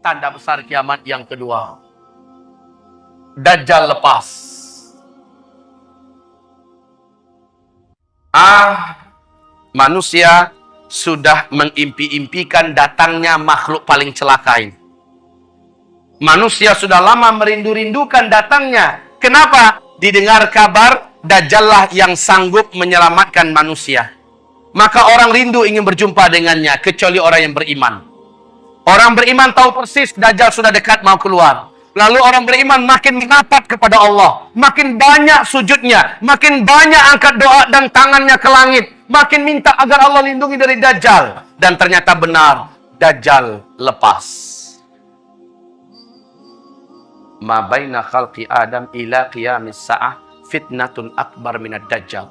tanda besar kiamat yang kedua. Dajjal lepas. Manusia sudah mengimpi-impikan datangnya makhluk paling celaka ini. Manusia sudah lama merindu-rindukan datangnya. Kenapa? Didengar kabar Dajjallah yang sanggup menyelamatkan manusia. Maka orang rindu ingin berjumpa dengannya, kecuali orang yang beriman. Orang beriman tahu persis Dajjal sudah dekat mau keluar. Lalu orang beriman makin merapat kepada Allah. Makin banyak sujudnya. Makin banyak angkat doa dan tangannya ke langit. Makin minta agar Allah lindungi dari Dajjal. Dan ternyata benar, Dajjal lepas. Ma baina khalqi Adam ila qiyamis sa'ah fitnatun akbar minad Dajjal.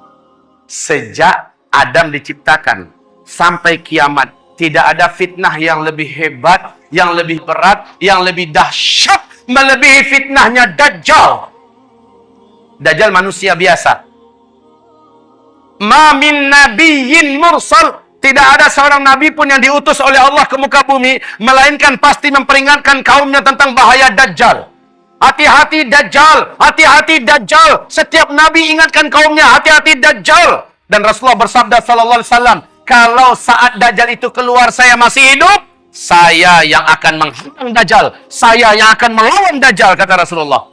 Sejak Adam diciptakan sampai kiamat, tidak ada fitnah yang lebih hebat, yang lebih berat, yang lebih dahsyat melebihi fitnahnya Dajjal. Dajjal manusia biasa. Ma min nabiyyin mursal. Tidak ada seorang nabi pun yang diutus oleh Allah ke muka bumi, melainkan pasti memperingatkan kaumnya tentang bahaya Dajjal. Hati-hati Dajjal, hati-hati Dajjal. Setiap nabi ingatkan kaumnya, hati-hati Dajjal. Dan Rasulullah bersabda sallallahu alaihi wasallam, kalau saat Dajjal itu keluar saya masih hidup, saya yang akan menghadang Dajjal, saya yang akan melawan Dajjal, kata Rasulullah.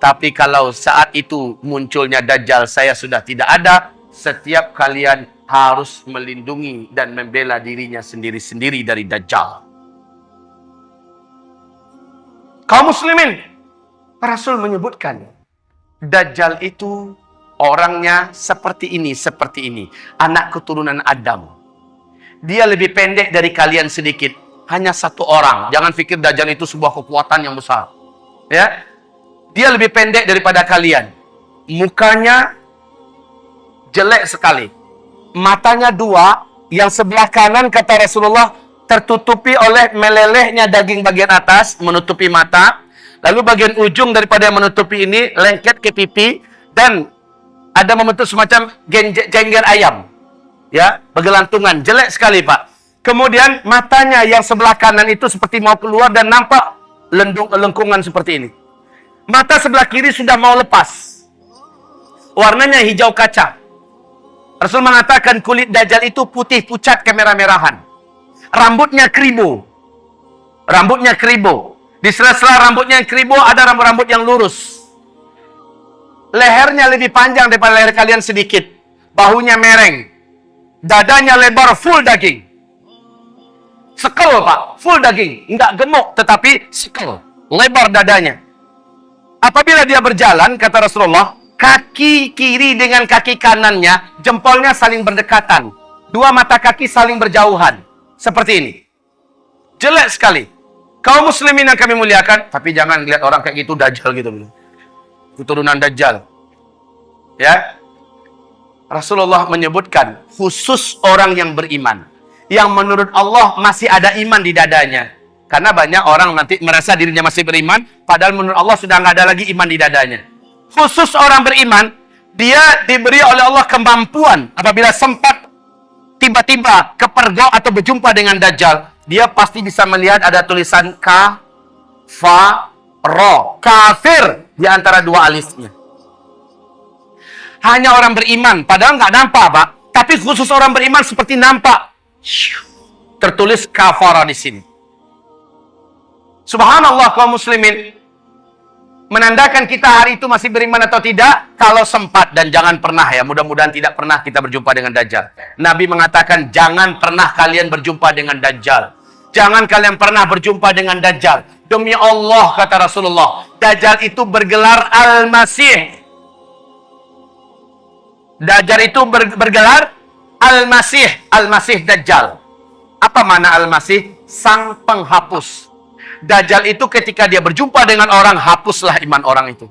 Tapi kalau saat itu munculnya Dajjal, saya sudah tidak ada. Setiap kalian harus melindungi dan membela dirinya sendiri-sendiri dari Dajjal. Kaum muslimin, Rasul menyebutkan Dajjal itu orangnya seperti ini, seperti ini. Anak keturunan Adam. Dia lebih pendek dari kalian sedikit. Hanya satu orang. Jangan pikir Dajjal itu sebuah kekuatan yang besar. Ya, dia lebih pendek daripada kalian. Mukanya jelek sekali. Matanya dua. Yang sebelah kanan, kata Rasulullah, tertutupi oleh melelehnya daging bagian atas, menutupi mata. Lalu bagian ujung daripada yang menutupi ini, lengket ke pipi. Dan ada membentuk semacam jengger ayam. Ya, bergelantungan. Jelek sekali, Pak. Kemudian matanya yang sebelah kanan itu seperti mau keluar dan nampak lengkungan seperti ini. Mata sebelah kiri sudah mau lepas. Warnanya hijau kaca. Rasul mengatakan kulit Dajjal itu putih pucat kemerah-merahan. Rambutnya keribu. Rambutnya keribu. Di sela-sela rambutnya yang keribu ada rambut-rambut yang lurus. Lehernya lebih panjang daripada leher kalian sedikit. Bahunya mereng. Dadanya lebar, full daging. Sekel, Pak. Full daging. Enggak gemuk, tetapi sekel. Lebar dadanya. Apabila dia berjalan, kata Rasulullah, kaki kiri dengan kaki kanannya, jempolnya saling berdekatan. Dua mata kaki saling berjauhan. Seperti ini. Jelek sekali. Kaum muslimin yang kami muliakan, tapi jangan lihat orang kayak gitu, Dajjal gitu. Keturunan Dajjal. Ya. Rasulullah menyebutkan khusus orang yang beriman. Yang menurut Allah masih ada iman di dadanya. Karena banyak orang nanti merasa dirinya masih beriman, padahal menurut Allah sudah nggak ada lagi iman di dadanya. Khusus orang beriman, dia diberi oleh Allah kemampuan apabila sempat tiba-tiba kepergok atau berjumpa dengan Dajjal, dia pasti bisa melihat ada tulisan kafaro, kafir di antara dua alisnya. Hanya orang beriman, padahal nggak nampak, Pak. Tapi khusus orang beriman seperti nampak. Tertulis kafara di sini. Subhanallah, kaum muslimin. Menandakan kita hari itu masih beriman atau tidak, kalau sempat, dan jangan pernah ya, mudah-mudahan tidak pernah kita berjumpa dengan Dajjal. Nabi mengatakan, jangan pernah kalian berjumpa dengan Dajjal. Jangan kalian pernah berjumpa dengan Dajjal. Demi Allah, kata Rasulullah, Dajjal itu bergelar Al-Masih. Dajjal itu bergelar Al-Masih. Al-Masih Dajjal. Apa makna Al-Masih? Sang penghapus. Dajjal itu ketika dia berjumpa dengan orang, hapuslah iman orang itu.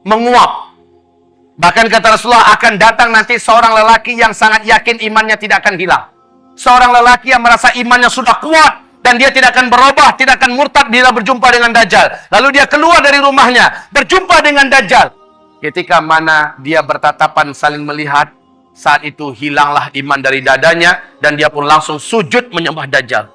Menguap. Bahkan kata Rasulullah, akan datang nanti seorang lelaki yang sangat yakin imannya tidak akan hilang. Seorang lelaki yang merasa imannya sudah kuat, dan dia tidak akan berubah, tidak akan murtad bila berjumpa dengan Dajjal. Lalu dia keluar dari rumahnya, berjumpa dengan Dajjal. Ketika mana dia bertatapan saling melihat, saat itu hilanglah iman dari dadanya, dan dia pun langsung sujud menyembah Dajjal.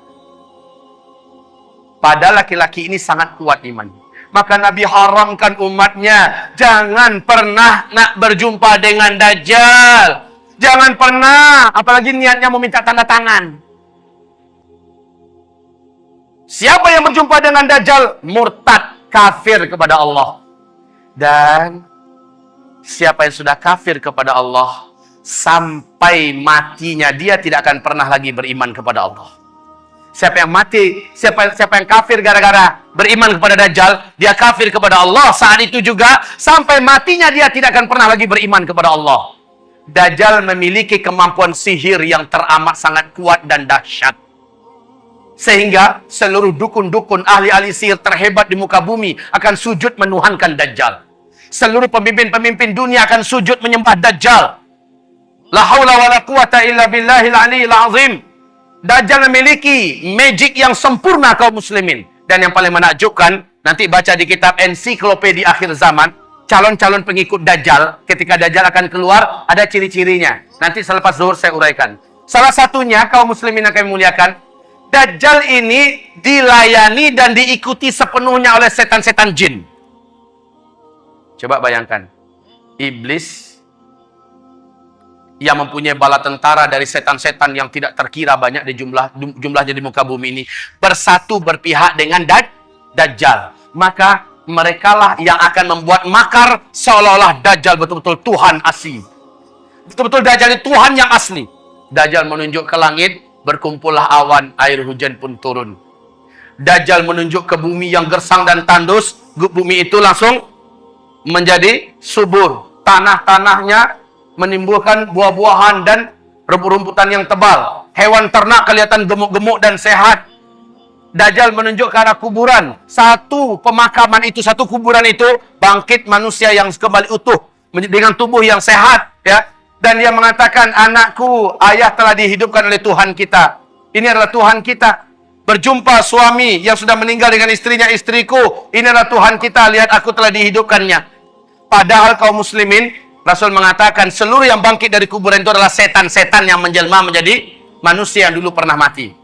Padahal laki-laki ini sangat kuat iman. Maka Nabi haramkan umatnya, jangan pernah nak berjumpa dengan Dajjal. Jangan pernah, apalagi niatnya mau minta tanda tangan. Siapa yang berjumpa dengan Dajjal, murtad, kafir kepada Allah. Dan siapa yang sudah kafir kepada Allah, sampai matinya dia tidak akan pernah lagi beriman kepada Allah. Siapa yang mati, siapa yang kafir gara-gara beriman kepada Dajjal, dia kafir kepada Allah. Saat itu juga sampai matinya dia tidak akan pernah lagi beriman kepada Allah. Dajjal memiliki kemampuan sihir yang teramat sangat kuat dan dahsyat. Sehingga seluruh dukun-dukun ahli-ahli sihir terhebat di muka bumi akan sujud menuhankan Dajjal. Seluruh pemimpin-pemimpin dunia akan sujud menyembah Dajjal. La haula wa la quwata illa billahil aliyil azim. Dajjal memiliki magic yang sempurna kaum muslimin. Dan yang paling menakjubkan, nanti baca di kitab ensiklopedia akhir zaman, calon-calon pengikut Dajjal, ketika Dajjal akan keluar, ada ciri-cirinya. Nanti selepas zuhur saya uraikan. Salah satunya, kaum muslimin yang kami muliakan, Dajjal ini dilayani dan diikuti sepenuhnya oleh setan-setan jin. Coba bayangkan, iblis yang mempunyai bala tentara dari setan-setan yang tidak terkira banyak di jumlahnya di muka bumi ini, bersatu berpihak dengan Dajjal. Maka merekalah yang akan membuat makar seolah-olah Dajjal betul-betul Tuhan asli. Betul-betul Dajjal itu Tuhan yang asli. Dajjal menunjuk ke langit, berkumpullah awan, air hujan pun turun. Dajjal menunjuk ke bumi yang gersang dan tandus, bumi itu langsung menjadi subur. Tanah-tanahnya menimbulkan buah-buahan dan rumput-rumputan yang tebal. Hewan ternak kelihatan gemuk-gemuk dan sehat. Dajjal menunjuk ke arah kuburan. Satu pemakaman itu, satu kuburan itu, bangkit manusia yang kembali utuh dengan tubuh yang sehat, ya. Dan dia mengatakan, anakku, ayah telah dihidupkan oleh Tuhan kita. Ini adalah Tuhan kita. Berjumpa suami yang sudah meninggal dengan istrinya, istriku, ini adalah Tuhan kita, lihat aku telah dihidupkannya. Padahal kaum muslimin, Rasul mengatakan seluruh yang bangkit dari kuburan itu adalah setan-setan yang menjelma menjadi manusia yang dulu pernah mati.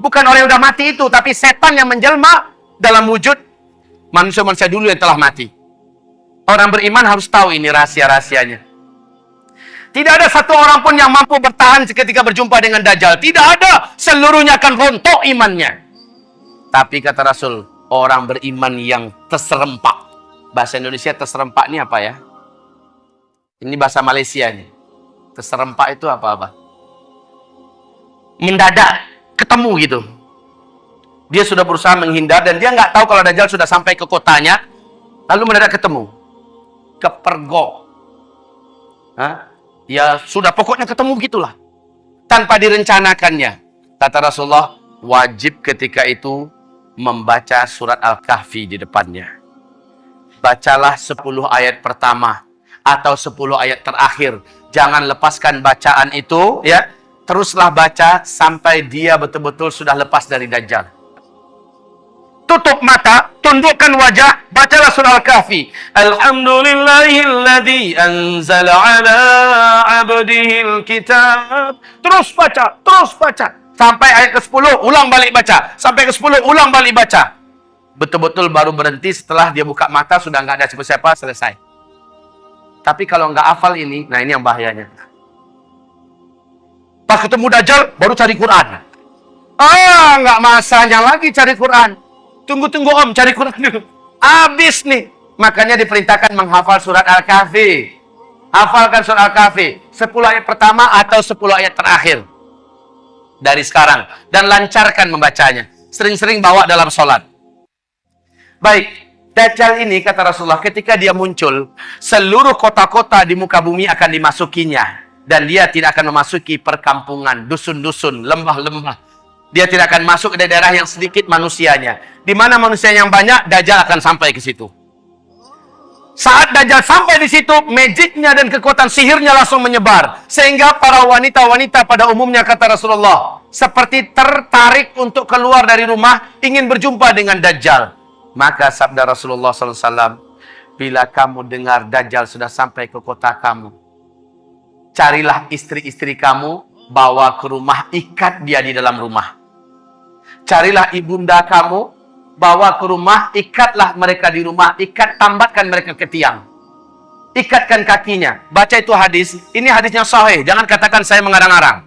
Bukan orang yang sudah mati itu, tapi setan yang menjelma dalam wujud manusia-manusia dulu yang telah mati. Orang beriman harus tahu ini rahasia-rahasianya. Tidak ada satu orang pun yang mampu bertahan ketika berjumpa dengan Dajjal. Tidak ada. Seluruhnya akan rontok imannya. Tapi kata Rasul, orang beriman yang terserempak. Bahasa Indonesia terserempak ini apa ya? Ini bahasa Malaysia nih. Terserempak itu apa-apa? Mendadak ketemu gitu. Dia sudah berusaha menghindar dan dia nggak tahu kalau Dajjal sudah sampai ke kotanya. Lalu mendadak ketemu. Kepergok. Hah? Ya sudah, pokoknya ketemu begitulah. Tanpa direncanakannya. Kata Rasulullah, wajib ketika itu membaca surat Al-Kahfi di depannya. Bacalah 10 ayat pertama atau 10 ayat terakhir. Jangan lepaskan bacaan itu, ya. Teruslah baca sampai dia betul-betul sudah lepas dari Dajjal. Tutup mata, tundukkan wajah, bacalah surah Al-Kahfi. Alhamdulillahilladzi anzala ala abdihil kitab. Terus baca, terus baca. Sampai ayat ke-10, ulang balik baca. Sampai ke-10, ulang balik baca. Betul-betul baru berhenti setelah dia buka mata, sudah nggak ada siapa-siapa, selesai. Tapi kalau nggak hafal ini, nah ini yang bahayanya. Pas ketemu Dajjal, baru cari Quran. Nggak masanya lagi cari Quran. Tunggu-tunggu om, cari Quran dulu. Habis nih. Makanya diperintahkan menghafal surat Al-Kahfi. Hafalkan surat Al-Kahfi. 10 ayat pertama atau 10 ayat terakhir. Dari sekarang. Dan lancarkan membacanya. Sering-sering bawa dalam sholat. Baik. Dajjal ini, kata Rasulullah, ketika dia muncul, seluruh kota-kota di muka bumi akan dimasukinya. Dan dia tidak akan memasuki perkampungan, dusun-dusun, lembah-lembah. Dia tidak akan masuk ke daerah yang sedikit manusianya. Di mana manusia yang banyak, Dajjal akan sampai ke situ. Saat Dajjal sampai di situ, magicnya dan kekuatan sihirnya langsung menyebar. Sehingga para wanita-wanita pada umumnya, kata Rasulullah, seperti tertarik untuk keluar dari rumah, ingin berjumpa dengan Dajjal. Maka sabda Rasulullah SAW, bila kamu dengar Dajjal sudah sampai ke kota kamu, carilah istri-istri kamu, bawa ke rumah, ikat dia di dalam rumah. Carilah ibunda kamu, bawa ke rumah, ikatlah mereka di rumah, tambatkan mereka ke tiang. Ikatkan kakinya. Baca itu hadis. Ini hadisnya sahih. Jangan katakan saya mengarang-arang.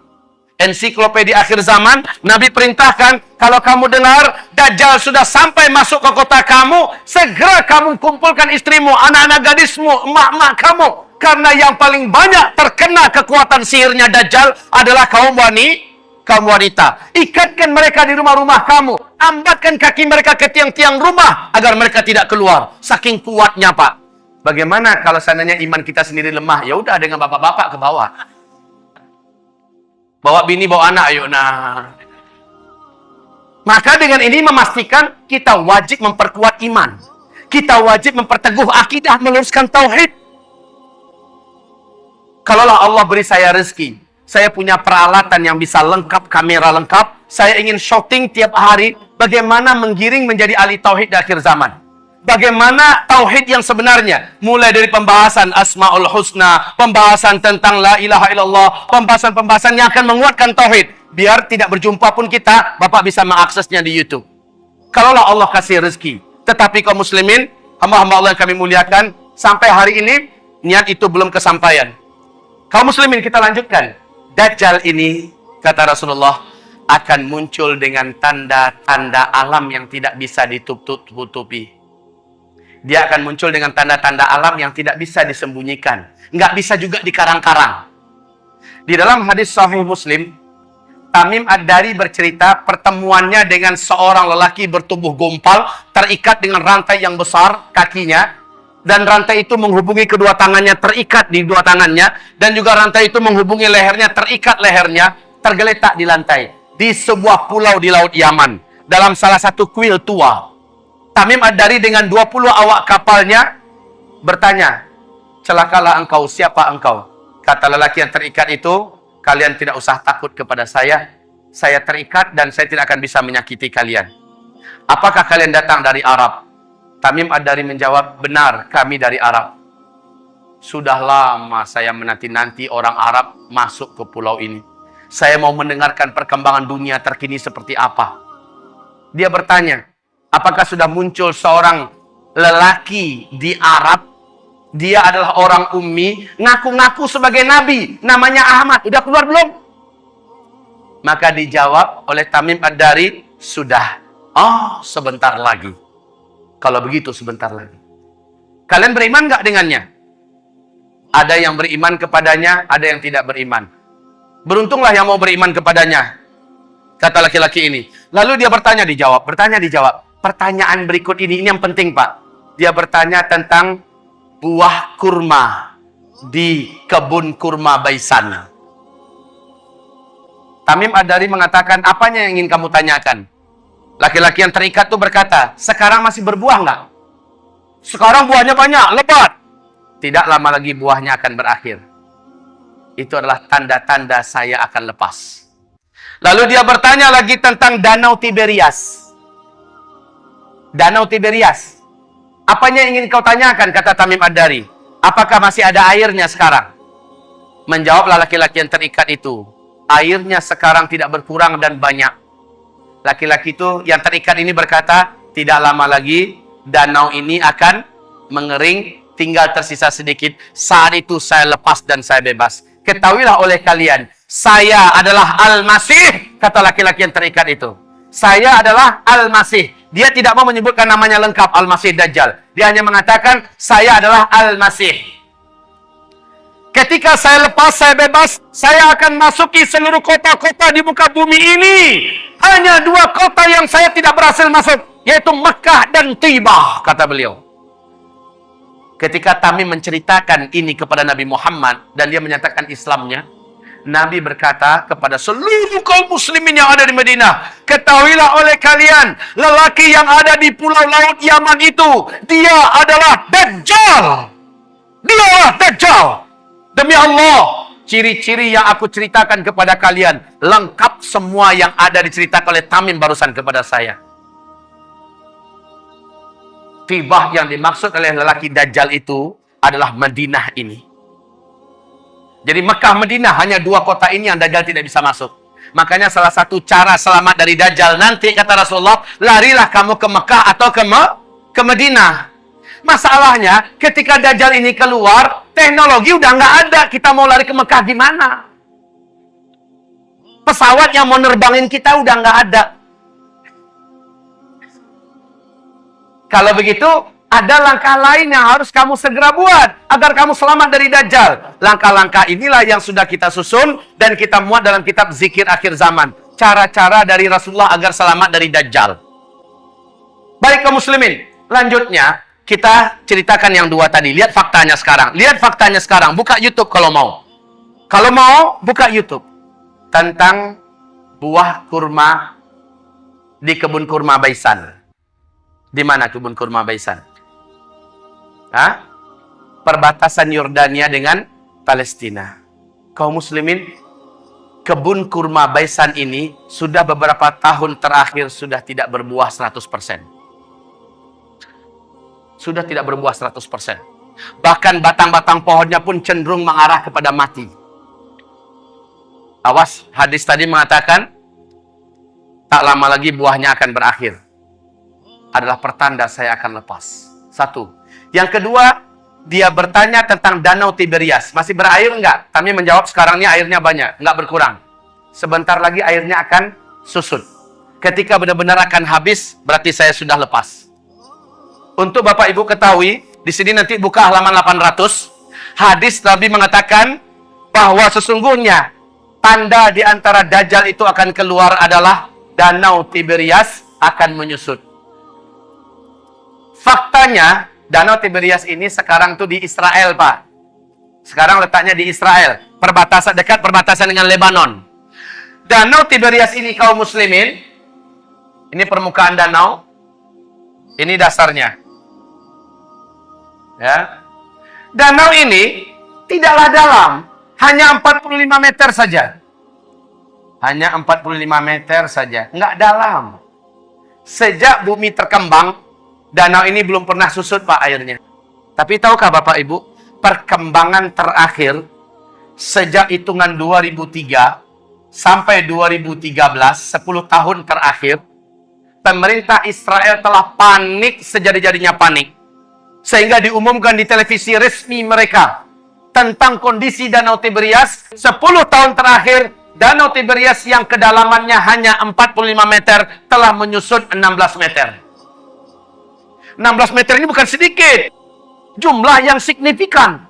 Ensiklopedia akhir zaman, Nabi perintahkan, kalau kamu dengar Dajjal sudah sampai masuk ke kota kamu, segera kamu kumpulkan istrimu, anak-anak gadismu, emak-emak kamu. Karena yang paling banyak terkena kekuatan sihirnya Dajjal adalah kaum wanita. Ikatkan mereka di rumah-rumah kamu. Ambatkan kaki mereka ke tiang-tiang rumah agar mereka tidak keluar. Saking kuatnya, Pak. Bagaimana kalau seandainya iman kita sendiri lemah? Ya udah, dengan bapak-bapak ke bawah. Bawa bini, bawa anak, ayo. Nah. Maka dengan ini memastikan kita wajib memperkuat iman. Kita wajib memperteguh akidah, meluruskan tauhid. Kalaulah Allah beri saya rezeki, saya punya peralatan yang bisa lengkap, kamera lengkap, saya ingin shooting tiap hari, bagaimana menggiring menjadi ahli tauhid di akhir zaman. Bagaimana tauhid yang sebenarnya, mulai dari pembahasan Asmaul Husna, pembahasan tentang La ilaha illallah, pembahasan-pembahasan yang akan menguatkan tauhid. Biar tidak berjumpa pun kita, Bapak bisa mengaksesnya di YouTube. Kalaulah Allah kasih rezeki. Tetapi kaum muslimin, hamba-hamba Allah yang kami muliakan, sampai hari ini, niat itu belum kesampaian. Kaum muslimin, kita lanjutkan. Dajjal ini, kata Rasulullah, akan muncul dengan tanda-tanda alam yang tidak bisa ditutupi. Dia akan muncul dengan tanda-tanda alam yang tidak bisa disembunyikan. Nggak bisa juga dikarang-karang. Di dalam hadis Sahih Muslim, Tamim Ad-Dari bercerita pertemuannya dengan seorang lelaki bertubuh gompal, terikat dengan rantai yang besar kakinya, dan rantai itu menghubungi kedua tangannya, terikat di dua tangannya, dan juga rantai itu menghubungi lehernya, terikat lehernya, tergeletak di lantai. Di sebuah pulau di Laut Yaman, dalam salah satu kuil tua. Tamim Ad-Dari dengan 20 awak kapalnya bertanya, celakalah engkau, siapa engkau? Kata lelaki yang terikat itu, kalian tidak usah takut kepada saya terikat dan saya tidak akan bisa menyakiti kalian. Apakah kalian datang dari Arab? Tamim Ad-Dari menjawab, benar, kami dari Arab. Sudah lama saya menanti-nanti orang Arab masuk ke pulau ini. Saya mau mendengarkan perkembangan dunia terkini seperti apa. Dia bertanya, apakah sudah muncul seorang lelaki di Arab? Dia adalah orang ummi, ngaku-ngaku sebagai nabi, namanya Ahmad. Udah keluar belum? Maka dijawab oleh Tamim Ad-Dari, sudah. Oh, sebentar lagi. Kalau begitu, sebentar lagi. Kalian beriman nggak dengannya? Ada yang beriman kepadanya, ada yang tidak beriman. Beruntunglah yang mau beriman kepadanya, kata laki-laki ini. Lalu dia bertanya, dijawab. Pertanyaan berikut ini yang penting, Pak. Dia bertanya tentang buah kurma di kebun kurma Baisan. Tamim Ad-Dari mengatakan, apanya yang ingin kamu tanyakan? Laki-laki yang terikat itu berkata, sekarang masih berbuah nggak? Sekarang buahnya banyak, lebat. Tidak lama lagi buahnya akan berakhir. Itu adalah tanda-tanda saya akan lepas. Lalu dia bertanya lagi tentang Danau Tiberias. Danau Tiberias. Apanya yang ingin kau tanyakan, kata Tamim Ad-Dari? Apakah masih ada airnya sekarang? Menjawablah laki-laki yang terikat itu, airnya sekarang tidak berkurang dan banyak. Laki-laki itu yang terikat ini berkata, tidak lama lagi danau ini akan mengering, tinggal tersisa sedikit. Saat itu saya lepas dan saya bebas. Ketahuilah oleh kalian, saya adalah Al-Masih, kata laki-laki yang terikat itu. Saya adalah Al-Masih. Dia tidak mau menyebutkan namanya lengkap, Al-Masih Dajjal. Dia hanya mengatakan, saya adalah Al-Masih. Ketika saya lepas, saya bebas, saya akan masuki seluruh kota-kota di muka bumi ini. Hanya 2 kota yang saya tidak berhasil masuk, yaitu Mekah dan Tibah, kata beliau. Ketika Tamim menceritakan ini kepada Nabi Muhammad, dan dia menyatakan Islamnya, Nabi berkata kepada seluruh kaum muslimin yang ada di Madinah, ketahuilah oleh kalian, lelaki yang ada di pulau Laut Yaman itu, dia adalah Dajjal. Dia adalah Dajjal. Demi Allah, ciri-ciri yang aku ceritakan kepada kalian, lengkap semua yang ada diceritakan oleh Tamim barusan kepada saya. Tibah yang dimaksud oleh lelaki Dajjal itu adalah Madinah ini. Jadi Mekah, Madinah, hanya 2 kota ini yang Dajjal tidak bisa masuk. Makanya salah satu cara selamat dari Dajjal nanti, kata Rasulullah, larilah kamu ke Mekah atau ke Madinah. Masalahnya, ketika Dajjal ini keluar, teknologi udah nggak ada. Kita mau lari ke Mekah gimana? Pesawat yang mau nerbangin kita udah nggak ada. Kalau begitu, ada langkah lain yang harus kamu segera buat agar kamu selamat dari Dajjal. Langkah-langkah inilah yang sudah kita susun dan kita muat dalam kitab Zikir Akhir Zaman. Cara-cara dari Rasulullah agar selamat dari Dajjal. Baik kaum muslimin, lanjutnya kita ceritakan yang dua tadi. Lihat faktanya sekarang. Lihat faktanya sekarang. Buka YouTube kalau mau. Kalau mau, buka YouTube. Tentang buah kurma di kebun kurma Baisan. Di mana kebun kurma Baisan? Hah? Perbatasan Yordania dengan Palestina. Kaum muslimin, kebun kurma Baisan ini sudah beberapa tahun terakhir sudah tidak berbuah 100%. Sudah tidak berbuah 100%. Bahkan batang-batang pohonnya pun cenderung mengarah kepada mati. Awas, hadis tadi mengatakan, tak lama lagi buahnya akan berakhir. Adalah pertanda saya akan lepas. Satu. Yang kedua, dia bertanya tentang Danau Tiberias. Masih berair enggak? Kami menjawab sekarang ini airnya banyak, enggak berkurang. Sebentar lagi airnya akan susut. Ketika benar-benar akan habis, berarti saya sudah lepas. Untuk Bapak Ibu ketahui, di sini nanti buka halaman 800. Hadis Nabi mengatakan bahwa sesungguhnya tanda di antara Dajjal itu akan keluar adalah Danau Tiberias akan menyusut. Faktanya, Danau Tiberias ini sekarang tuh di Israel, Pak. Sekarang letaknya di Israel. Perbatasan dekat perbatasan dengan Lebanon. Danau Tiberias ini kaum muslimin. Ini permukaan danau. Ini dasarnya. Ya. Danau ini tidaklah dalam. Hanya 45 meter saja. Hanya 45 meter saja. Nggak dalam. Sejak bumi terkembang, danau ini belum pernah susut, Pak, airnya. Tapi tahukah Bapak Ibu, perkembangan terakhir sejak hitungan 2003 sampai 2013, 10 tahun terakhir, pemerintah Israel telah panik sejadi-jadinya panik. Sehingga diumumkan di televisi resmi mereka tentang kondisi Danau Tiberias. 10 tahun terakhir, Danau Tiberias yang kedalamannya hanya 45 meter telah menyusut 16 meter. 16 meter ini bukan sedikit. Jumlah yang signifikan.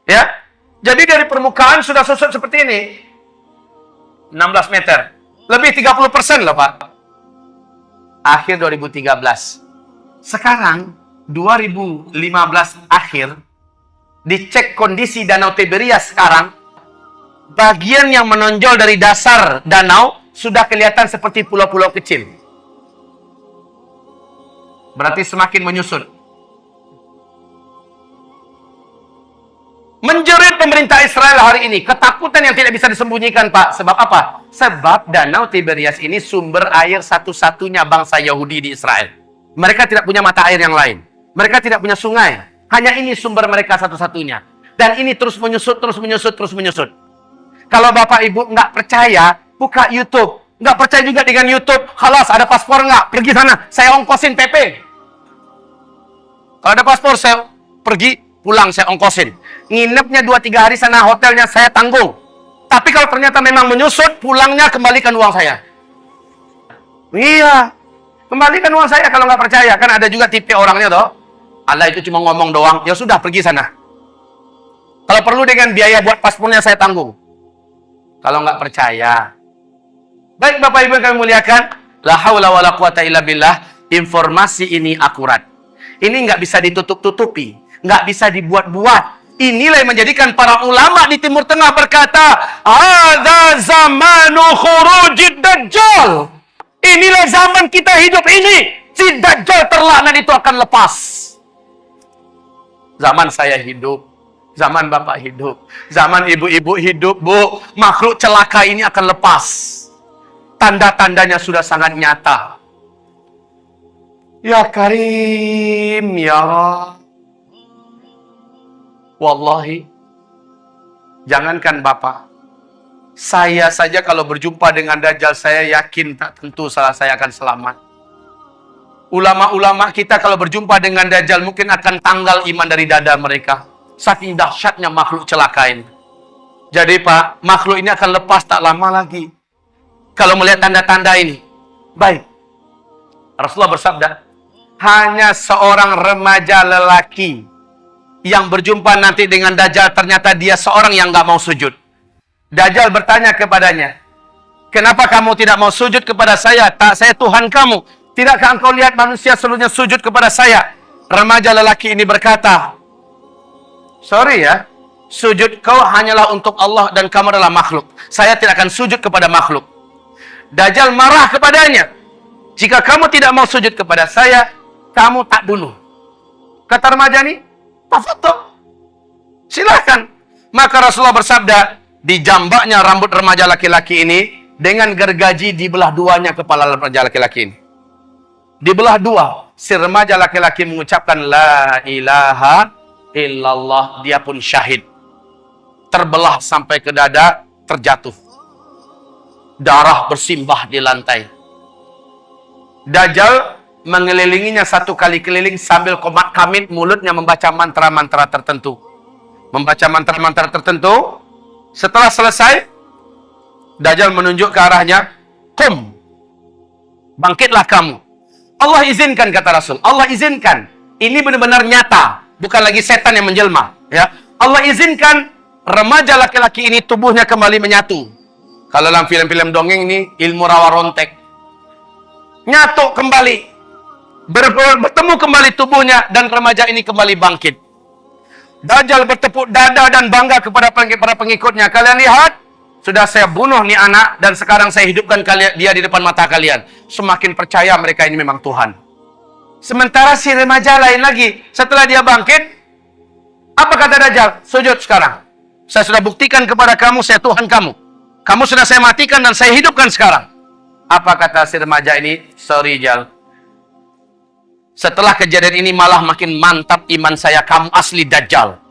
Ya. Jadi dari permukaan sudah susut seperti ini. 16 meter. Lebih 30% loh, Pak. Akhir 2013. Sekarang, 2015 akhir, dicek kondisi Danau Tiberias sekarang, bagian yang menonjol dari dasar danau sudah kelihatan seperti pulau-pulau kecil. Berarti semakin menyusut. Menjerit pemerintah Israel hari ini. Ketakutan yang tidak bisa disembunyikan, Pak. Sebab apa? Sebab Danau Tiberias ini sumber air satu-satunya bangsa Yahudi di Israel. Mereka tidak punya mata air yang lain. Mereka tidak punya sungai. Hanya ini sumber mereka satu-satunya. Dan ini terus menyusut, terus menyusut, terus menyusut. Kalau Bapak Ibu nggak percaya, buka YouTube. Nggak percaya juga dengan YouTube. Halas, ada paspor nggak? Pergi sana. Saya ongkosin PP. Kalau ada paspor, saya pergi, pulang, saya ongkosin. Nginepnya 2-3 hari sana, hotelnya saya tanggung. Tapi kalau ternyata memang menyusut, pulangnya kembalikan uang saya. Iya. Kembalikan uang saya kalau nggak percaya. Kan ada juga tipe orangnya, toh. Allah itu cuma ngomong doang. Ya sudah, pergi sana. Kalau perlu dengan biaya buat paspornya, saya tanggung. Kalau nggak percaya. Baik Bapak Ibu yang kami muliakan. La haula wa la quwata illa billah. Informasi ini akurat. Ini nggak bisa ditutup-tutupi. Nggak bisa dibuat-buat. Inilah yang menjadikan para ulama di Timur Tengah berkata, "Hadza zamanu khurujid Dajjal." Inilah zaman kita hidup ini. Si Dajjal terlaknat itu akan lepas. Zaman saya hidup. Zaman Bapak hidup. Zaman ibu-ibu hidup, Bu. Makhluk celaka ini akan lepas. Tanda-tandanya sudah sangat nyata. Ya Karim, ya Wallahi, jangankan Bapak, Saya saja kalau berjumpa dengan Dajjal, saya yakin tak tentu salah saya akan selamat. Ulama-ulama kita kalau berjumpa dengan Dajjal mungkin akan tanggal iman dari dada mereka. Saking dahsyatnya makhluk celaka ini. Jadi Pak, makhluk ini akan lepas tak lama lagi. Kalau melihat tanda-tanda ini. Baik. Rasulullah bersabda, hanya seorang remaja lelaki yang berjumpa nanti dengan Dajjal, ternyata dia seorang yang nggak mau sujud. Dajjal bertanya kepadanya, kenapa kamu tidak mau sujud kepada saya? Tak, saya Tuhan kamu. Tidakkah engkau lihat manusia seluruhnya sujud kepada saya? Remaja lelaki ini berkata, sorry ya, sujud kau hanyalah untuk Allah dan kamu adalah makhluk. Saya tidak akan sujud kepada makhluk. Dajjal marah kepadanya. Jika kamu tidak mau sujud kepada saya, kamu tak bunuh. Kata remaja ini, tafadhol. Silahkan. Maka Rasulullah bersabda, dijambaknya rambut remaja laki-laki ini dengan gergaji dibelah duanya kepala remaja laki-laki ini. Dibelah dua. Si remaja laki-laki mengucapkan la ilaha illallah, dia pun syahid. Terbelah sampai ke dada, terjatuh. Darah bersimbah di lantai. Dajjal mengelilinginya satu kali keliling sambil komat kamit, mulutnya membaca mantra-mantra tertentu. Membaca mantra-mantra tertentu. Setelah selesai, Dajjal menunjuk ke arahnya, "Qum, bangkitlah kamu." Allah izinkan, kata Rasul. Allah izinkan. Ini benar-benar nyata, bukan lagi setan yang menjelma. Ya, Allah izinkan remaja laki-laki ini tubuhnya kembali menyatu. Kalau dalam film-film dongeng ini ilmu rawa rontek. Nyatu kembali, bertemu kembali tubuhnya dan remaja ini kembali bangkit. Dajjal bertepuk dada dan bangga kepada para pengikutnya. Kalian lihat, sudah saya bunuh nih anak dan sekarang saya hidupkan dia di depan mata kalian. Semakin percaya mereka ini memang Tuhan. Sementara si remaja lain lagi, setelah dia bangkit, apa kata Dajjal? Sujud sekarang. Saya sudah buktikan kepada kamu, saya Tuhan kamu. Kamu sudah saya matikan dan saya hidupkan sekarang. Apa kata si remaja ini? Sorry Jal. Setelah kejadian ini malah makin mantap iman saya, kamu asli Dajjal.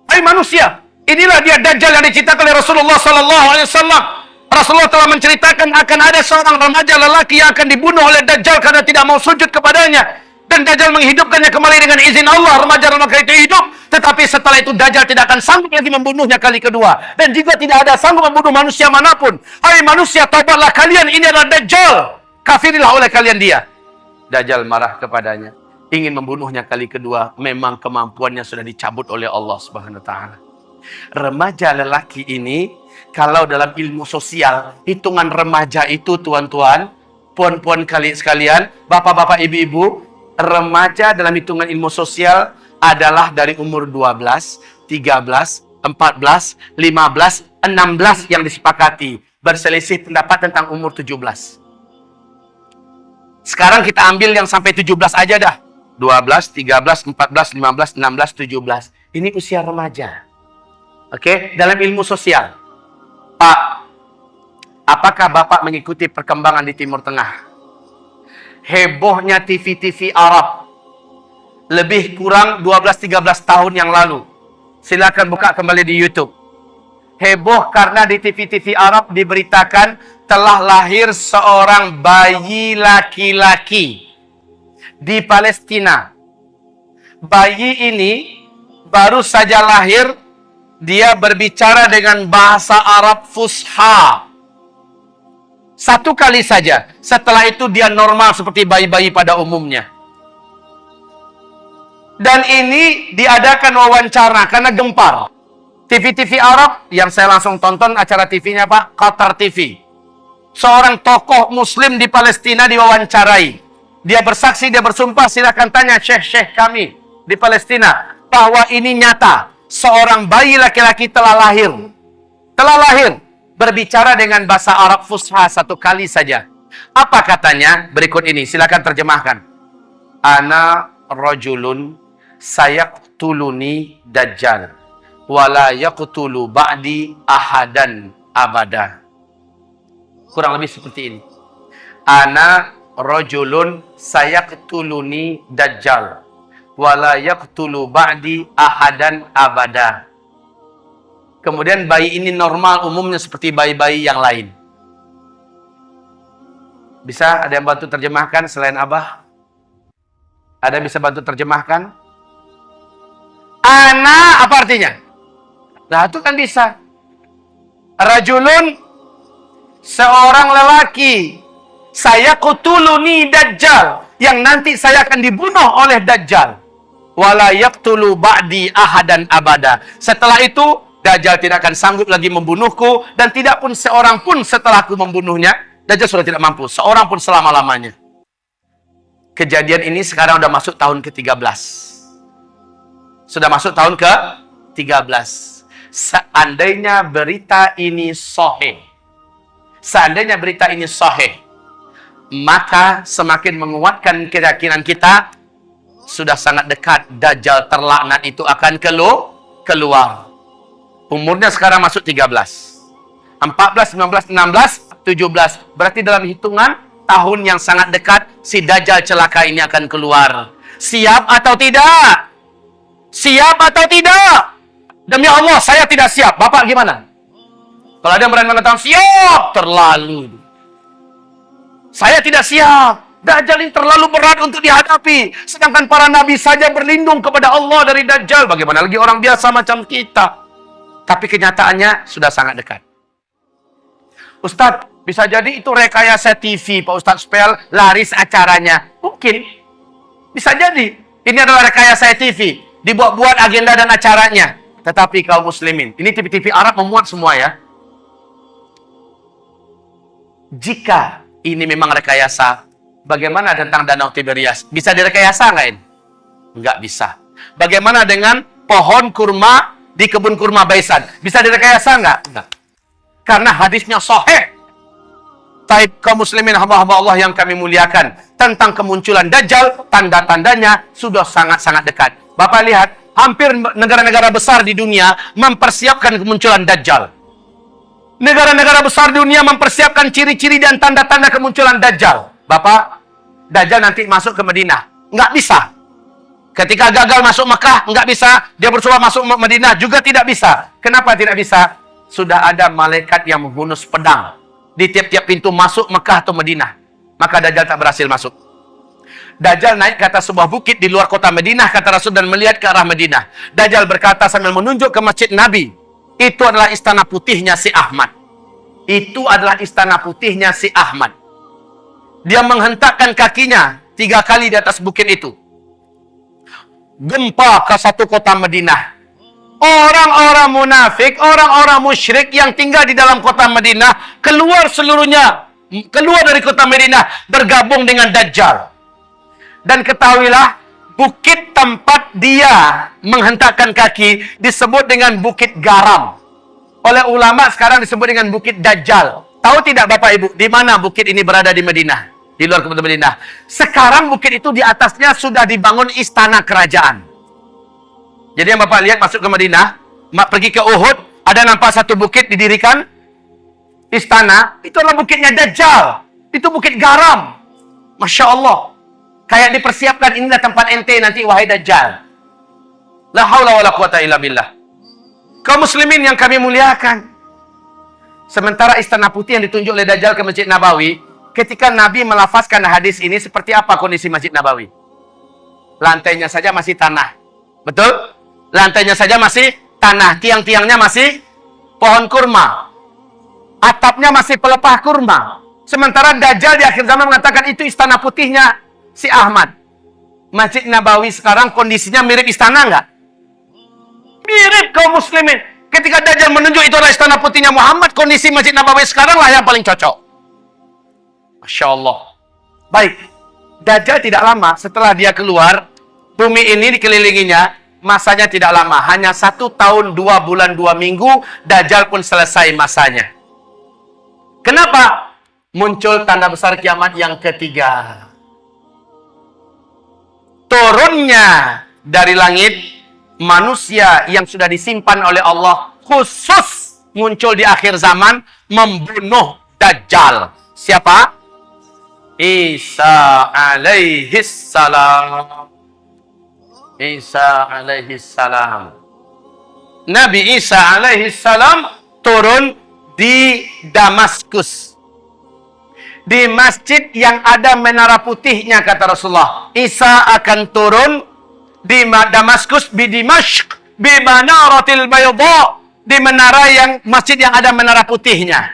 Hai manusia, inilah dia Dajjal yang diceritakan oleh Rasulullah SAW. Rasulullah telah menceritakan akan ada seorang remaja lelaki yang akan dibunuh oleh Dajjal karena tidak mau sujud kepadanya. Dan Dajjal menghidupkannya kembali dengan izin Allah. Remaja-remaja itu hidup. Tetapi setelah itu Dajjal tidak akan sanggup lagi membunuhnya kali kedua. Dan juga tidak ada sanggup membunuh manusia manapun. Hai manusia, taubatlah kalian, ini adalah Dajjal. Kafirilah oleh kalian dia. Dajjal marah kepadanya, ingin membunuhnya kali kedua. Memang kemampuannya sudah dicabut oleh Allah Subhanahu wa taala. Remaja lelaki ini, kalau dalam ilmu sosial, hitungan remaja itu tuan-tuan, puan-puan sekalian, bapak-bapak, ibu-ibu, remaja dalam hitungan ilmu sosial adalah dari umur 12, 13, 14, 15, 16 yang disepakati. Berselisih pendapat tentang umur 17. Sekarang kita ambil yang sampai 17 aja dah. 12, 13, 14, 15, 16, 17. Ini usia remaja. Oke, dalam ilmu sosial. Pak, apakah Bapak mengikuti perkembangan di Timur Tengah? Hebohnya TV-TV Arab. Lebih kurang 12-13 tahun yang lalu. Silakan buka kembali di YouTube. Heboh karena di TV-TV Arab diberitakan telah lahir seorang bayi laki-laki di Palestina. Bayi ini baru saja lahir, dia berbicara dengan bahasa Arab Fusha. Satu kali saja. Setelah itu dia normal seperti bayi-bayi pada umumnya. Dan ini diadakan wawancara karena gempar. TV-TV Arab yang saya langsung tonton acara TV-nya Pak, Qatar TV. Seorang tokoh muslim di Palestina diwawancarai. Dia bersaksi, dia bersumpah, silakan tanya syekh-syekh kami di Palestina. Bahwa ini nyata. Seorang bayi laki-laki telah lahir. Telah lahir. Berbicara dengan bahasa Arab Fusha satu kali saja. Apa katanya? Berikut ini, silakan terjemahkan. Ana rajulun sayaqtuluni dajjal wala yaqtulu ba'di ahadan abada. Kurang lebih seperti ini. Ana rajulun sayaqtuluni dajjal wala yaqtulu ba'di ahadan abada. Kemudian bayi ini normal umumnya seperti bayi-bayi yang lain. Bisa ada yang bantu terjemahkan selain Abah? Ada yang bisa bantu terjemahkan? Ana apa artinya? Nah itu kan bisa. Rajulun, seorang lelaki. Saya kutuluni Dajjal. Yang nanti saya akan dibunuh oleh Dajjal. Wala yaqtulu ba'di ahadan abada. Setelah itu, Dajjal tidak akan sanggup lagi membunuhku. Dan tidak pun seorang pun setelahku membunuhnya. Dajjal sudah tidak mampu. Seorang pun selama-lamanya. Kejadian ini sekarang sudah masuk tahun ke-13. Sudah masuk tahun ke-13. Seandainya berita ini sahih. Seandainya berita ini sahih. Maka semakin menguatkan keyakinan kita. Sudah sangat dekat. Dajjal terlaknat itu akan keluar. Umurnya sekarang masuk 13. 14, 19, 16, 17. Berarti dalam hitungan tahun yang sangat dekat, si Dajjal celaka ini akan keluar. Siap atau tidak? Siap atau tidak? Demi Allah, saya tidak siap. Bapak gimana? Kalau ada yang berani mengatakan siap, terlalu. Saya tidak siap. Dajjal ini terlalu berat untuk dihadapi. Sedangkan para nabi saja berlindung kepada Allah dari Dajjal. Bagaimana lagi orang biasa macam kita? Tapi kenyataannya sudah sangat dekat. Ustadz, bisa jadi itu rekayasa TV, Pak Ustadz, supaya laris acaranya. Mungkin. Bisa jadi. Ini adalah rekayasa TV. Dibuat-buat agenda dan acaranya. Tetapi kaum muslimin, ini TV-TV Arab memuat semua ya. Jika ini memang rekayasa, bagaimana tentang Danau Tiberias? Bisa direkayasa nggak ini? Nggak bisa. Bagaimana dengan pohon kurma di kebun kurma Baisan? Bisa direkayasa nggak? Nggak. Karena hadisnya sahih. Taib kaum muslimin hamba-hamba Allah yang kami muliakan. Tentang kemunculan Dajjal, tanda-tandanya sudah sangat-sangat dekat. Bapak lihat, hampir negara-negara besar di dunia mempersiapkan kemunculan Dajjal. Negara-negara besar di dunia mempersiapkan ciri-ciri dan tanda-tanda kemunculan Dajjal. Bapak, Dajjal nanti masuk ke Madinah. Nggak bisa. Ketika gagal masuk Mekah, nggak bisa. Dia bersuara masuk Madinah, juga tidak bisa. Kenapa tidak bisa? Sudah ada malaikat yang menghunus pedang di tiap-tiap pintu masuk Mekah atau Madinah. Maka Dajjal tak berhasil masuk. Dajjal naik ke atas sebuah bukit di luar kota Madinah, kata Rasul, dan melihat ke arah Madinah. Dajjal berkata sambil menunjuk ke masjid Nabi, itu adalah istana putihnya si Ahmad. Itu adalah istana putihnya si Ahmad. Dia menghentakkan kakinya 3 kali di atas bukit itu. Gempa ke satu kota Madinah. Orang-orang munafik, orang-orang musyrik yang tinggal di dalam kota Madinah, keluar seluruhnya. Keluar dari kota Madinah, bergabung dengan Dajjal. Dan ketahuilah, bukit tempat dia menghentakkan kaki disebut dengan Bukit Garam. Oleh ulama sekarang disebut dengan Bukit Dajjal. Tahu tidak Bapak Ibu, di mana bukit ini berada di Madinah? Di luar kota Madinah. Sekarang bukit itu di atasnya sudah dibangun istana kerajaan. Jadi yang Bapak lihat masuk ke Madinah, pergi ke Uhud, ada nampak satu bukit didirikan istana, itu adalah bukitnya Dajjal. Itu Bukit Garam. Masya Allah. Kayak dipersiapkan, inilah tempat ente nanti wahai Dajjal. La haula wa la quwata illa billah. Kaum muslimin yang kami muliakan. Sementara istana putih yang ditunjuk oleh Dajjal ke Masjid Nabawi, ketika Nabi melafazkan hadis ini, seperti apa kondisi Masjid Nabawi? Lantainya saja masih tanah. Betul? Lantainya saja masih tanah. Tiang-tiangnya masih pohon kurma. Atapnya masih pelepah kurma. Sementara Dajjal di akhir zaman mengatakan itu istana putihnya si Ahmad. Masjid Nabawi sekarang kondisinya mirip istana nggak? Mirip kaum muslimin. Ketika Dajjal menunjuk itu adalah istana putihnya Muhammad, kondisi Masjid Nabawi sekarang lah yang paling cocok. Masya Allah. Baik. Dajjal tidak lama setelah dia keluar, bumi ini dikelilinginya, masanya tidak lama. Hanya 1 tahun, 2 bulan, 2 minggu, Dajjal pun selesai masanya. Kenapa? Muncul tanda besar kiamat yang ketiga. Turunnya dari langit manusia yang sudah disimpan oleh Allah khusus muncul di akhir zaman membunuh Dajjal. Siapa? Isa alaihis salam. Isa alaihis salam. Nabi Isa alaihi salam turun di Damaskus. Di masjid yang ada menara putihnya, kata Rasulullah. Isa akan turun di Damaskus, di Dimashq, di Manaratil Bayda, di menara yang masjid yang ada menara putihnya.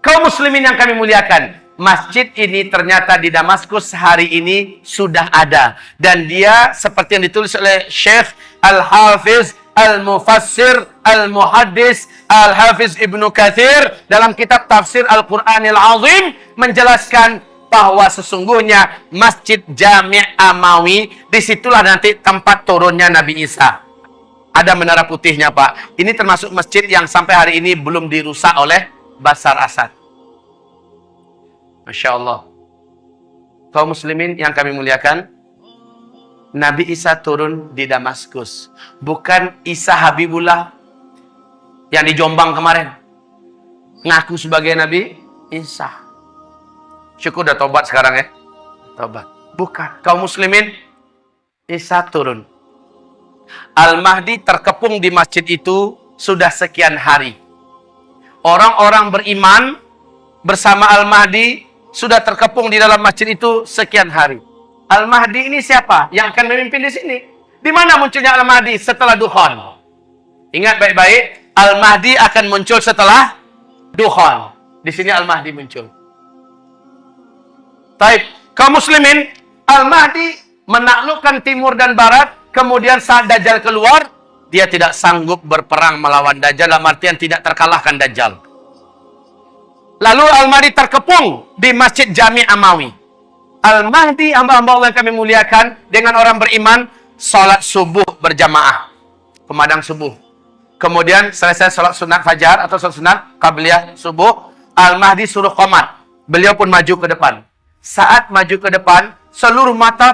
Kaum muslimin yang kami muliakan, masjid ini ternyata di Damaskus hari ini sudah ada. Dan dia seperti yang ditulis oleh Syekh Al-Hafiz Al-Mufassir Al-Muhaddis Al-Hafiz Ibnu Katsir dalam kitab Tafsir Al-Quranil Azim menjelaskan bahwa sesungguhnya Masjid Jami' Amawi, disitulah nanti tempat turunnya Nabi Isa. Ada menara putihnya, Pak. Ini termasuk masjid yang sampai hari ini belum dirusak oleh Bashar Assad. Masya Allah. Kaum muslimin yang kami muliakan, Nabi Isa turun di Damaskus. Bukan Isa Habibullah yang di Jombang kemarin. Ngaku sebagai Nabi Isa. Syukur udah tobat sekarang ya. Tobat. Bukan. Kaum muslimin, Isa turun. Al-Mahdi terkepung di masjid itu sudah sekian hari. Orang-orang beriman bersama Al-Mahdi sudah terkepung di dalam masjid itu sekian hari. Al-Mahdi ini siapa yang akan memimpin di sini? Di mana munculnya Al-Mahdi setelah Dukhan? Ingat baik-baik, Al-Mahdi akan muncul setelah Dukhan. Di sini Al-Mahdi muncul. Taib, kaum muslimin, Al-Mahdi menaklukkan timur dan barat, kemudian saat Dajjal keluar, dia tidak sanggup berperang melawan Dajjal, dalam artian tidak terkalahkan Dajjal. Lalu Al-Mahdi terkepung di Masjid Jami' Amawi. Al-Mahdi, hamba-hamba Allah yang kami muliakan, dengan orang beriman, sholat subuh berjamaah. Pemadang subuh. Kemudian selesai sholat sunat fajar atau sholat sunat qabliyah subuh, Al-Mahdi suruh qomat. Beliau pun maju ke depan. Saat maju ke depan, seluruh mata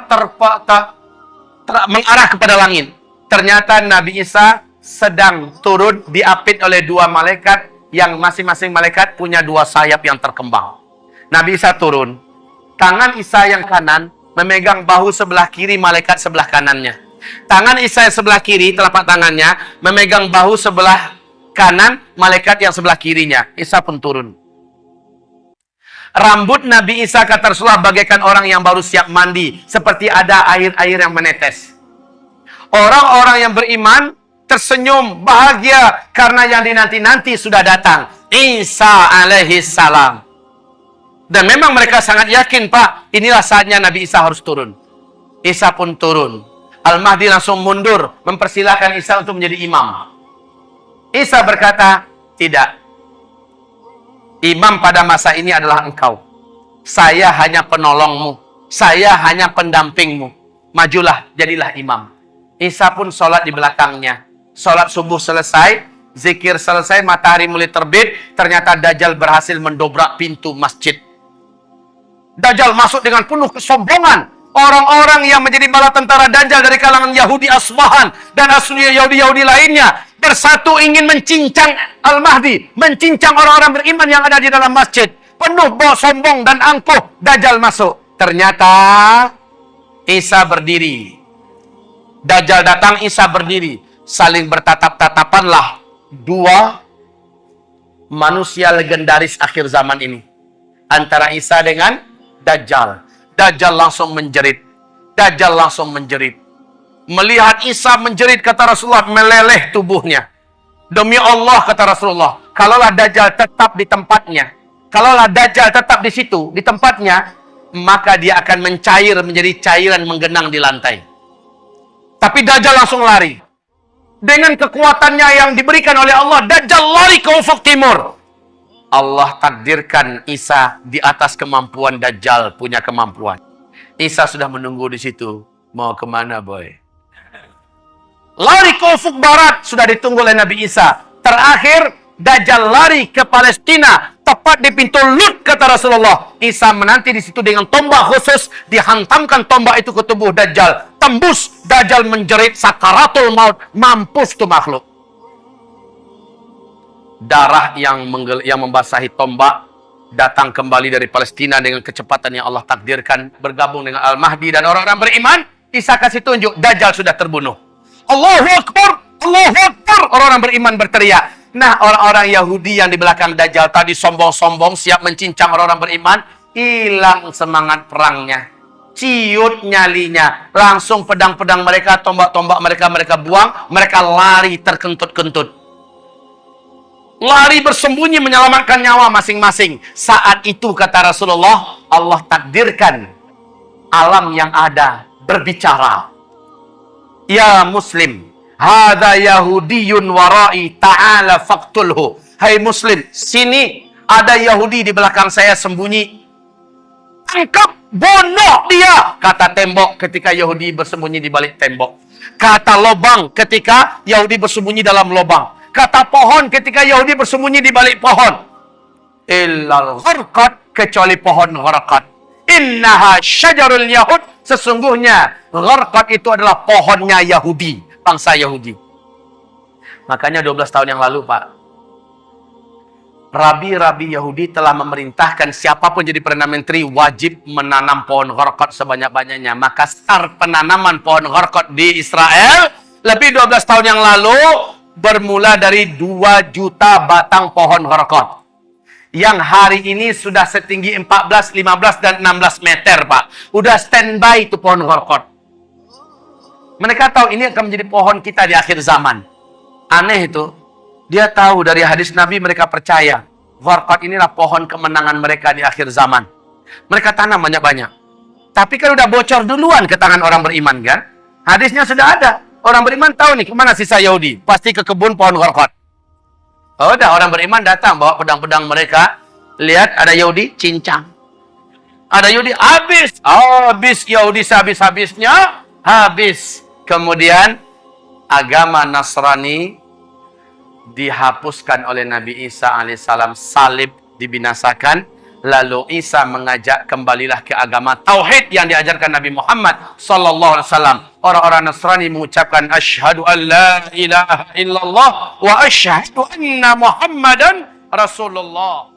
mengarah kepada langit. Ternyata Nabi Isa sedang turun diapit oleh dua malaikat yang masing-masing malaikat punya dua sayap yang terkembang. Nabi Isa turun. Tangan Isa yang kanan memegang bahu sebelah kiri malaikat sebelah kanannya. Tangan Isa yang sebelah kiri, telapak tangannya, memegang bahu sebelah kanan malaikat yang sebelah kirinya. Isa pun turun. Rambut Nabi Isa, kata Rasulullah, bagaikan orang yang baru siap mandi. Seperti ada air-air yang menetes. Orang-orang yang beriman tersenyum, bahagia, karena yang dinanti-nanti sudah datang. Isa alaihi salam. Dan memang mereka sangat yakin, Pak, inilah saatnya Nabi Isa harus turun. Isa pun turun. Al-Mahdi langsung mundur, mempersilahkan Isa untuk menjadi imam. Isa berkata, tidak. Imam pada masa ini adalah engkau. Saya hanya penolongmu. Saya hanya pendampingmu. Majulah, jadilah imam. Isa pun sholat di belakangnya. Sholat subuh selesai, zikir selesai, matahari mulai terbit. Ternyata Dajjal berhasil mendobrak pintu masjid. Dajjal masuk dengan penuh kesombongan. Orang-orang yang menjadi bala tentara Dajjal dari kalangan Yahudi Asbahan dan asli Yahudi-Yahudi lainnya bersatu ingin mencincang Al-Mahdi, mencincang orang-orang beriman yang ada di dalam masjid. Penuh bawa sombong dan angkuh, Dajjal masuk. Ternyata Isa berdiri. Dajjal datang, Isa berdiri. Saling bertatap-tatapanlah dua manusia legendaris akhir zaman ini. Antara Isa dengan Dajjal. Dajjal langsung menjerit. Dajjal langsung menjerit. Melihat Isa menjerit, kata Rasulullah, meleleh tubuhnya. Demi Allah, kata Rasulullah, kalaulah Dajjal tetap di tempatnya, kalaulah Dajjal tetap di situ, di tempatnya, maka dia akan mencair menjadi cairan menggenang di lantai. Tapi Dajjal langsung lari. Dengan kekuatannya yang diberikan oleh Allah, Dajjal lari ke ufuk timur. Allah takdirkan Isa di atas kemampuan Dajjal punya kemampuan. Isa sudah menunggu di situ. Mau kemana, boy? Lari ke ufuk barat, sudah ditunggu oleh Nabi Isa. Terakhir, Dajjal lari ke Palestina, tepat di pintu Lut, kata Rasulullah. Isa menanti di situ dengan tombak khusus, dihantamkan tombak itu ke tubuh Dajjal. Tembus, Dajjal menjerit sakaratul maut, mampus tuh makhluk. Darah yang membasahi tombak datang kembali dari Palestina dengan kecepatan yang Allah takdirkan, bergabung dengan Al-Mahdi dan orang-orang beriman. Isa kasih tunjuk, Dajjal sudah terbunuh. Allahu Akbar, Allahu Akbar. Orang-orang beriman berteriak. Nah, orang-orang Yahudi yang di belakang Dajjal tadi sombong-sombong siap mencincang orang-orang beriman, hilang semangat perangnya. Ciut nyalinya. Langsung pedang-pedang mereka, tombak-tombak mereka buang, mereka lari terkentut-kentut. Lari bersembunyi menyelamatkan nyawa masing-masing. Saat itu kata Rasulullah, Allah takdirkan alam yang ada berbicara. Ya Muslim, hadza Yahudiyun warai, ta'ala faqtulhu. Hai Muslim, sini ada Yahudi di belakang saya sembunyi. Tangkap, bunuh dia, kata tembok ketika Yahudi bersembunyi di balik tembok. Kata lobang ketika Yahudi bersembunyi dalam lobang. Kata pohon ketika Yahudi bersembunyi di balik pohon. Illal gharqad, kecuali pohon gharqad. Innaha syajarul Yahud, sesungguhnya gharqad itu adalah pohonnya Yahudi, bangsa Yahudi. Makanya 12 tahun yang lalu, Pak, rabi-rabi Yahudi telah memerintahkan siapapun jadi Perdana Menteri wajib menanam pohon gharqad sebanyak-banyaknya. Maka start penanaman pohon gharqad di Israel lebih 12 tahun yang lalu bermula dari 2 juta batang pohon gharqad. Yang hari ini sudah setinggi 14, 15, dan 16 meter, Pak. Udah standby itu pohon gharqad. Mereka tahu ini akan menjadi pohon kita di akhir zaman. Aneh itu. Dia tahu dari hadis Nabi, mereka percaya. Gharqad inilah pohon kemenangan mereka di akhir zaman. Mereka tanam banyak-banyak. Tapi kan udah bocor duluan ke tangan orang beriman, kan? Hadisnya sudah ada. Orang beriman tahu nih kemana sisa Yahudi. Pasti ke kebun pohon gharqad. Oh, udah orang beriman datang bawa pedang-pedang mereka. Lihat ada Yahudi, cincang. Ada Yahudi, habis. Habis Yahudi sehabis-habisnya. Habis. Kemudian agama Nasrani dihapuskan oleh Nabi Isa alaihissalam, salib dibinasakan. Lalu Isa mengajak kembalilah ke agama tauhid yang diajarkan Nabi Muhammad sallallahu alaihi wasallam. Orang-orang Nasrani mengucapkan asyhadu an la ilaha illallah wa asyhadu anna Muhammadan Rasulullah.